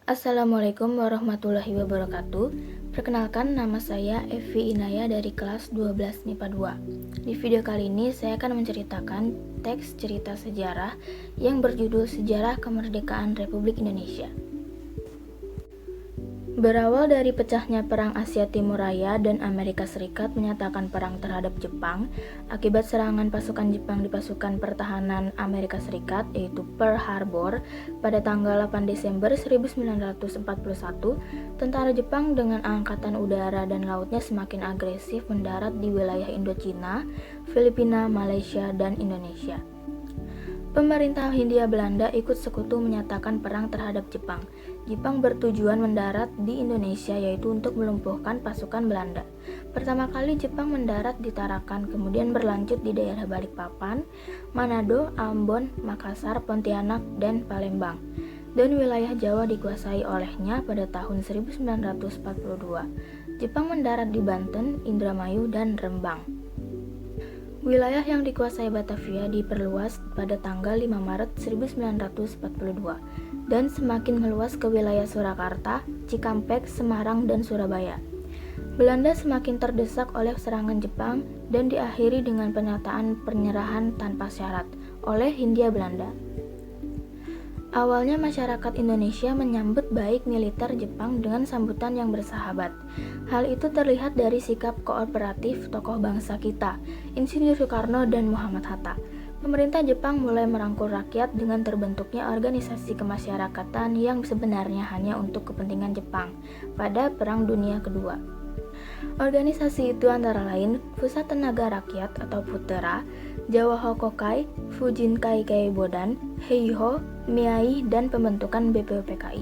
Assalamualaikum warahmatullahi wabarakatuh. Perkenalkan, nama saya Evi Inaya dari kelas 12 MIPA 2. Di video kali ini saya akan menceritakan teks cerita sejarah yang berjudul Sejarah Kemerdekaan Republik Indonesia. Berawal dari pecahnya Perang Asia Timur Raya dan Amerika Serikat menyatakan perang terhadap Jepang akibat serangan pasukan Jepang di pasukan pertahanan Amerika Serikat yaitu Pearl Harbor pada tanggal 8 Desember 1941, tentara Jepang dengan angkatan udara dan lautnya semakin agresif mendarat di wilayah Indochina, Filipina, Malaysia, dan Indonesia. Pemerintah Hindia Belanda ikut sekutu menyatakan perang terhadap Jepang. Jepang bertujuan mendarat di Indonesia yaitu untuk melumpuhkan pasukan Belanda. Pertama kali Jepang mendarat di Tarakan, kemudian berlanjut di daerah Balikpapan, Manado, Ambon, Makassar, Pontianak, dan Palembang. Dan wilayah Jawa dikuasai olehnya pada tahun 1942. Jepang mendarat di Banten, Indramayu, dan Rembang. Wilayah yang dikuasai Batavia diperluas pada tanggal 5 Maret 1942 dan semakin meluas ke wilayah Surakarta, Cikampek, Semarang, dan Surabaya. Belanda semakin terdesak oleh serangan Jepang dan diakhiri dengan pernyataan penyerahan tanpa syarat oleh Hindia Belanda. Awalnya masyarakat Indonesia menyambut baik militer Jepang dengan sambutan yang bersahabat. Hal itu terlihat dari sikap kooperatif tokoh bangsa kita, Insinyur Soekarno dan Muhammad Hatta. Pemerintah Jepang mulai merangkul rakyat dengan terbentuknya organisasi kemasyarakatan yang sebenarnya hanya untuk kepentingan Jepang pada Perang Dunia Kedua. Organisasi itu antara lain Pusat Tenaga Rakyat atau Putera, Jawa Hokokai, Fujinkai Keibodan, Heiho, Miai, dan pembentukan BPUPKI.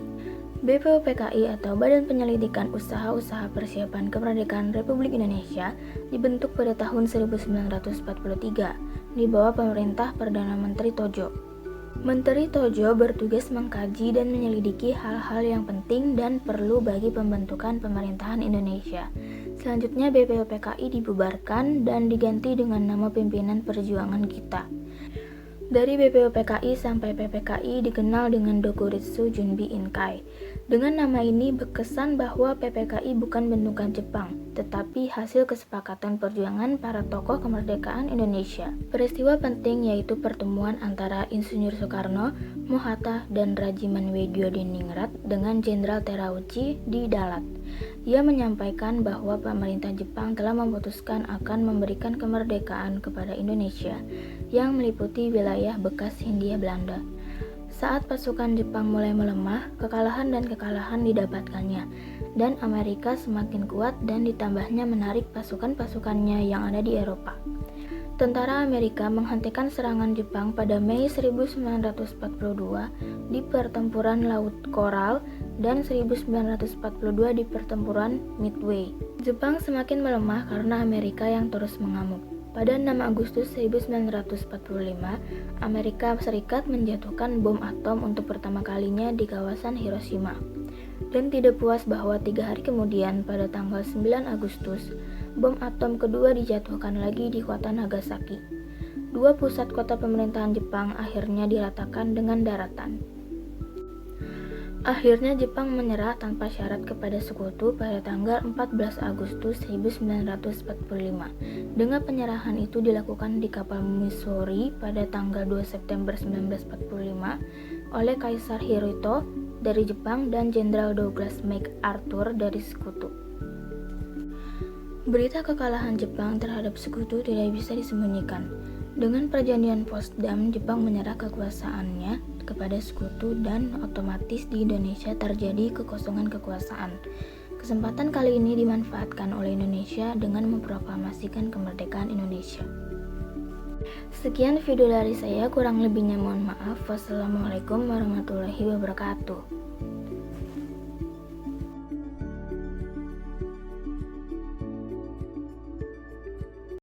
BPUPKI atau Badan Penyelidikan Usaha-Usaha Persiapan Kemerdekaan Republik Indonesia dibentuk pada tahun 1943 di bawah pemerintah Perdana Menteri Tojo. Menteri Tojo bertugas mengkaji dan menyelidiki hal-hal yang penting dan perlu bagi pembentukan pemerintahan Indonesia. Selanjutnya BPUPKI dibubarkan dan diganti dengan nama Pimpinan Perjuangan Kita. Dari BPUPKI sampai PPKI dikenal dengan Dokuritsu Junbi Inkai. Dengan nama ini berkesan bahwa PPKI bukan bentukan Jepang, tetapi hasil kesepakatan perjuangan para tokoh kemerdekaan Indonesia. Peristiwa penting yaitu pertemuan antara Insinyur Soekarno, Mohatta, dan Rajiman Weddiodiningrat dengan Jenderal Terauchi di Dalat. Ia menyampaikan bahwa pemerintah Jepang telah memutuskan akan memberikan kemerdekaan kepada Indonesia yang meliputi wilayah bekas Hindia Belanda. Saat pasukan Jepang mulai melemah, kekalahan didapatkannya, dan Amerika semakin kuat dan ditambahnya menarik pasukan-pasukannya yang ada di Eropa. Tentara Amerika menghentikan serangan Jepang pada Mei 1942 di pertempuran Laut Coral dan 1942 di pertempuran Midway. Jepang semakin melemah karena Amerika yang terus mengamuk. Pada 6 Agustus 1945, Amerika Serikat menjatuhkan bom atom untuk pertama kalinya di kawasan Hiroshima. Dan tidak puas bahwa 3 hari kemudian, pada tanggal 9 Agustus, bom atom kedua dijatuhkan lagi di kota Nagasaki. Dua pusat kota pemerintahan Jepang akhirnya diratakan dengan daratan. Akhirnya Jepang menyerah tanpa syarat kepada sekutu pada tanggal 14 Agustus 1945. Dengan penyerahan itu dilakukan di kapal Missouri pada tanggal 2 September 1945 oleh Kaisar Hirohito dari Jepang dan Jenderal Douglas MacArthur dari sekutu. Berita kekalahan Jepang terhadap sekutu tidak bisa disembunyikan. Dengan perjanjian Potsdam, Jepang menyerah kekuasaannya kepada sekutu dan otomatis di Indonesia terjadi kekosongan kekuasaan. Kesempatan kali ini dimanfaatkan oleh Indonesia dengan memproklamasikan kemerdekaan Indonesia. Sekian video dari saya, kurang lebihnya mohon maaf. Wassalamualaikum warahmatullahi wabarakatuh.